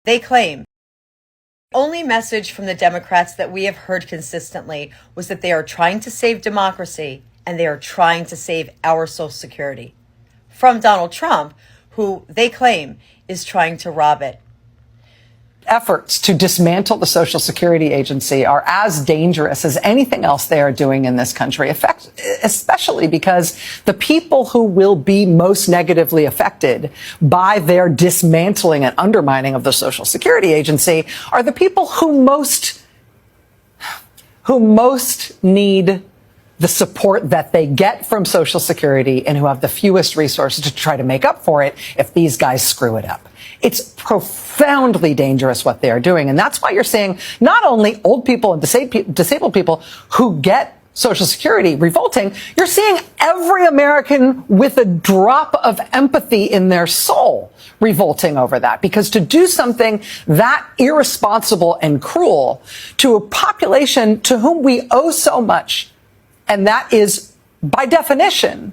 They claim the only message from the Democrats that we have heard consistently was that they are trying to save democracy and they are trying to save our Social Security from Donald Trump, who they claim is trying to rob it. Efforts to dismantle the Social Security Agency are as dangerous as anything else they are doing in this country, especially because the people who will be most negatively affected by their dismantling and undermining of the Social Security Agency are the people who most need the support that they get from Social Security and who have the fewest resources to try to make up for it if these guys screw it up. It's profoundly dangerous what they are doing. And that's why you're seeing not only old people and disabled people who get Social Security revolting, you're seeing every American with a drop of empathy in their soul revolting over that. Because to do something that irresponsible and cruel to a population to whom we owe so much, and that is, by definition,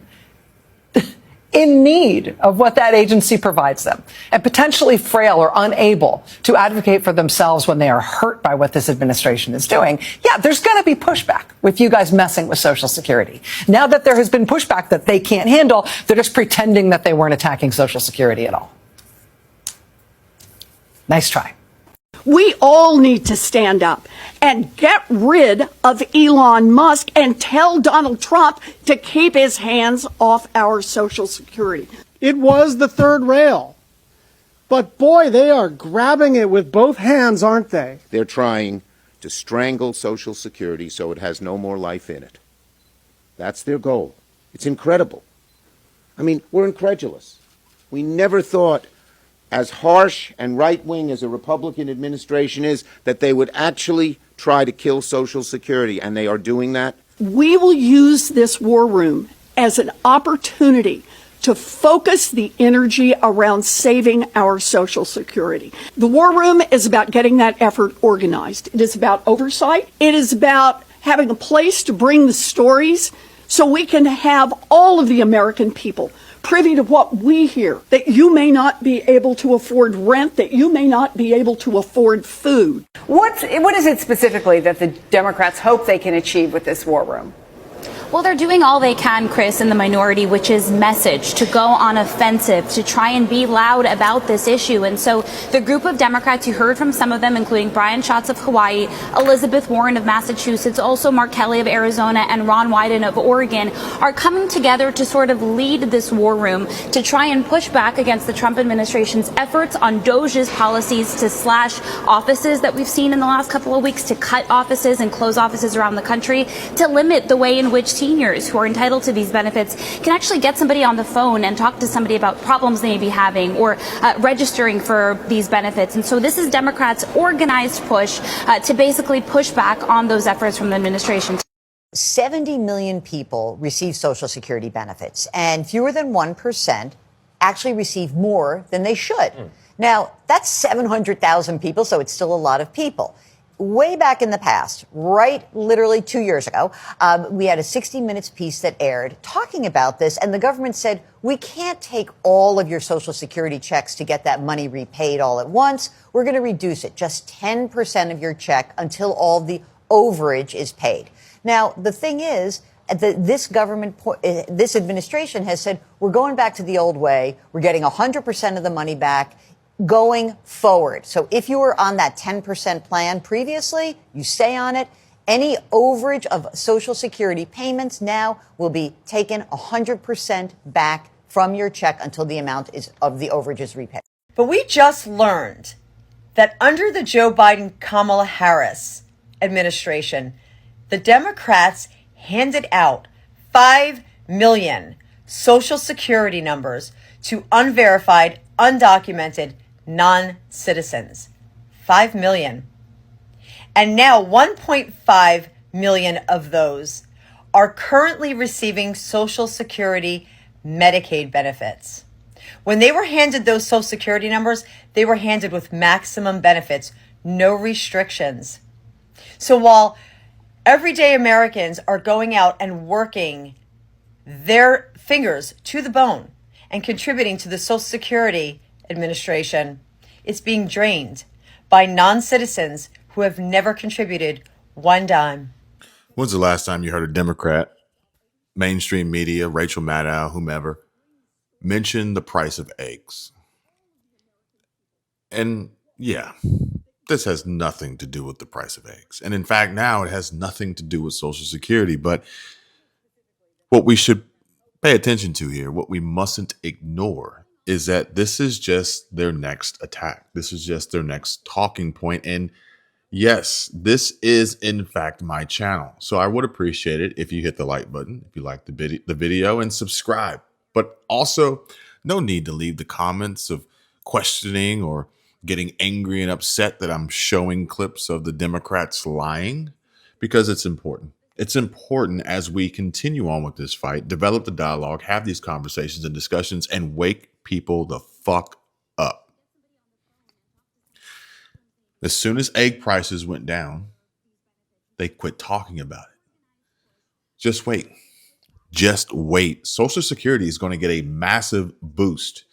in need of what that agency provides them, and potentially frail or unable to advocate for themselves when they are hurt by what this administration is doing, yeah, there's going to be pushback with you guys messing with Social Security. Now that there has been pushback that they can't handle, they're just pretending that they weren't attacking Social Security at all. Nice try. We all need to stand up and get rid of Elon Musk and tell Donald Trump to keep his hands off our Social Security. It was the third rail. But boy, they are grabbing it with both hands, aren't they? They're trying to strangle Social Security so it has no more life in it. That's their goal. It's incredible. I mean, we're incredulous. We never thought, as harsh and right-wing as a Republican administration is, that they would actually try to kill Social Security, and they are doing that. We will use this war room as an opportunity to focus the energy around saving our Social Security. The war room is about getting that effort organized. It is about oversight. It is about having a place to bring the stories so we can have all of the American people privy to what we hear, that you may not be able to afford rent, that you may not be able to afford food. What is it specifically that the Democrats hope they can achieve with this war room? Well, they're doing all they can, Chris, in the minority, which is message, to go on offensive, to try and be loud about this issue. And so the group of Democrats, you heard from some of them, including Brian Schatz of Hawaii, Elizabeth Warren of Massachusetts, also Mark Kelly of Arizona, and Ron Wyden of Oregon, are coming together to sort of lead this war room to try and push back against the Trump administration's efforts on DOJ's policies to slash offices that we've seen in the last couple of weeks, to cut offices and close offices around the country, to limit the way in which seniors who are entitled to these benefits can actually get somebody on the phone and talk to somebody about problems they may be having, or registering for these benefits. And so this is Democrats' organized push to basically push back on those efforts from the administration. 70 million people receive Social Security benefits, and fewer than 1% actually receive more than they should. Now, that's 700,000 people, so it's still a lot of people. Way back in the past, right, literally 2 years ago, we had a 60 Minutes piece that aired talking about this, and the government said, we can't take all of your Social Security checks to get that money repaid all at once. We're going to reduce it, just 10% of your check until all the overage is paid. Now, the thing is, this administration has said, we're going back to the old way. We're getting 100% of the money back going forward. So if you were on that 10% plan previously, you stay on it. Any overage of Social Security payments now will be taken 100% back from your check until the amount of the overage is repaid. But we just learned that under the Joe Biden-Kamala Harris administration, the Democrats handed out 5 million Social Security numbers to unverified, undocumented non-citizens. 5 million. And now 1.5 million of those are currently receiving Social Security Medicaid benefits. When they were handed those Social Security numbers, they were handed with maximum benefits, no restrictions. So while everyday Americans are going out and working their fingers to the bone and contributing to the Social Security Administration, is being drained by non-citizens who have never contributed one dime. When's the last time you heard a Democrat, mainstream media, Rachel Maddow, whomever, mention the price of eggs? And yeah, this has nothing to do with the price of eggs. And in fact, now it has nothing to do with Social Security. But what we should pay attention to here, what we mustn't ignore, is that this is just their next attack. This is just their next talking point. And yes, this is in fact my channel. So I would appreciate it if you hit the like button, if you like the video, and subscribe. But also, no need to leave the comments of questioning or getting angry and upset that I'm showing clips of the Democrats lying, because it's important. It's important as we continue on with this fight, develop the dialogue, have these conversations and discussions, and wake people the fuck up. As soon as egg prices went down, they quit talking about it. Just wait. Just wait. Social Security is going to get a massive boost.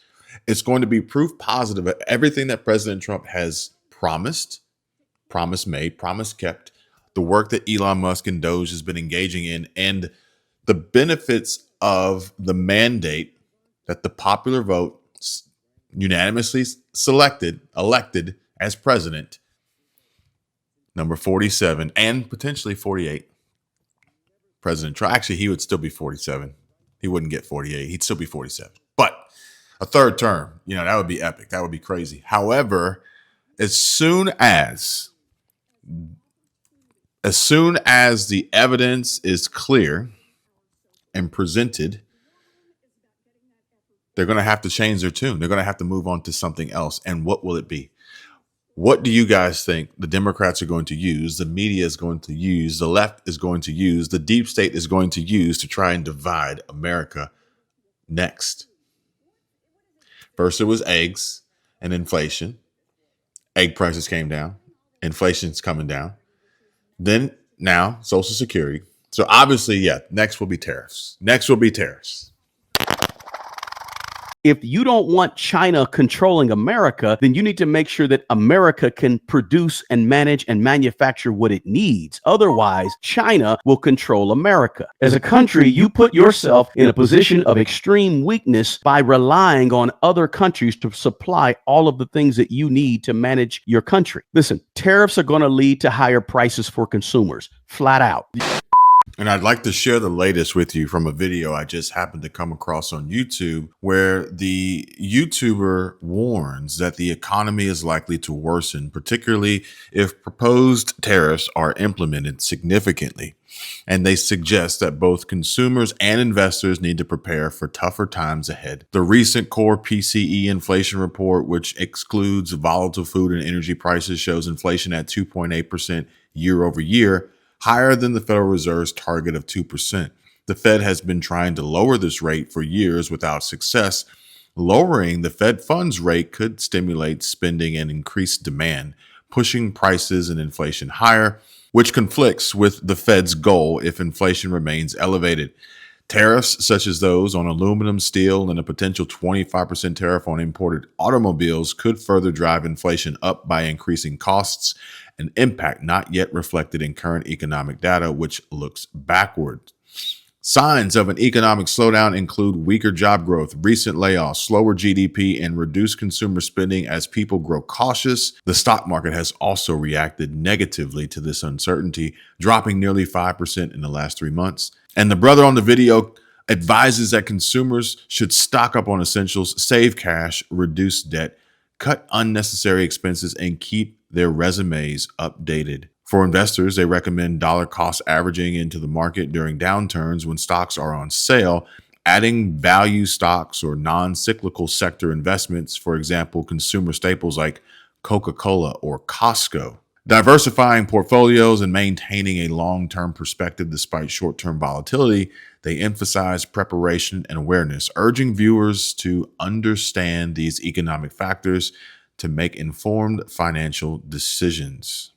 It's going to be proof positive of everything that President Trump has promised, promise made, promise kept, the work that Elon Musk and Doge has been engaging in, and the benefits of the mandate that the popular vote unanimously elected as president, number 47 and potentially 48, President Trump. Actually, he would still be 47. He wouldn't get 48. He'd still be 47. But a third term, that would be epic. That would be crazy. However, as soon as the evidence is clear and presented, they're going to have to change their tune. They're going to have to move on to something else. And what will it be? What do you guys think the Democrats are going to use, the media is going to use, the left is going to use, the deep state is going to use to try and divide America next? First, it was eggs and inflation. Egg prices came down. Inflation's coming down. Then now Social Security. So obviously, next will be tariffs. If you don't want China controlling America, then you need to make sure that America can produce and manage and manufacture what it needs. Otherwise, China will control America. As a country, you put yourself in a position of extreme weakness by relying on other countries to supply all of the things that you need to manage your country. Listen, tariffs are going to lead to higher prices for consumers, flat out. And I'd like to share the latest with you from a video I just happened to come across on YouTube, where the YouTuber warns that the economy is likely to worsen, particularly if proposed tariffs are implemented significantly. And they suggest that both consumers and investors need to prepare for tougher times ahead. The recent core PCE inflation report, which excludes volatile food and energy prices, shows inflation at 2.8% year over year, higher than the Federal Reserve's target of 2%. The Fed has been trying to lower this rate for years without success. Lowering the Fed funds rate could stimulate spending and increase demand, pushing prices and inflation higher, which conflicts with the Fed's goal if inflation remains elevated. Tariffs such as those on aluminum, steel, and a potential 25% tariff on imported automobiles could further drive inflation up by increasing costs, an impact not yet reflected in current economic data, which looks backward. Signs of an economic slowdown include weaker job growth, recent layoffs, slower GDP, and reduced consumer spending as people grow cautious. The stock market has also reacted negatively to this uncertainty, dropping nearly 5% in the last 3 months. And the brother on the video advises that consumers should stock up on essentials, save cash, reduce debt, cut unnecessary expenses, and keep their resumes updated. For investors, they recommend dollar cost averaging into the market during downturns when stocks are on sale, adding value stocks or non-cyclical sector investments, for example, consumer staples like Coca-Cola or Costco. Diversifying portfolios and maintaining a long-term perspective despite short-term volatility, they emphasize preparation and awareness, urging viewers to understand these economic factors to make informed financial decisions.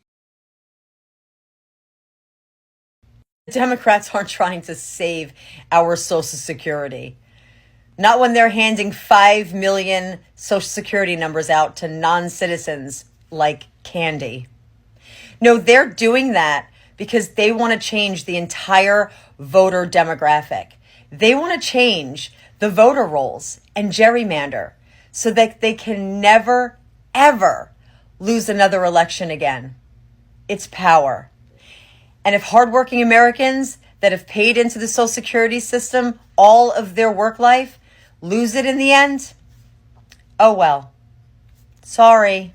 The Democrats aren't trying to save our Social Security. Not when they're handing 5 million Social Security numbers out to non-citizens like candy. No, they're doing that because they want to change the entire voter demographic. They want to change the voter rolls and gerrymander so that they can never, ever lose another election again. It's power. And if hardworking Americans that have paid into the Social Security system all of their work life lose it in the end, oh well. Sorry.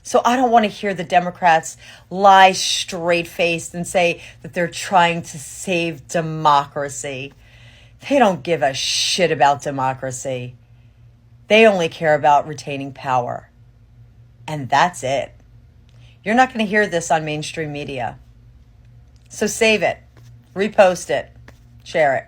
So I don't want to hear the Democrats lie straight-faced and say that they're trying to save democracy. They don't give a shit about democracy. They only care about retaining power. And that's it. You're not going to hear this on mainstream media. So save it, repost it, share it.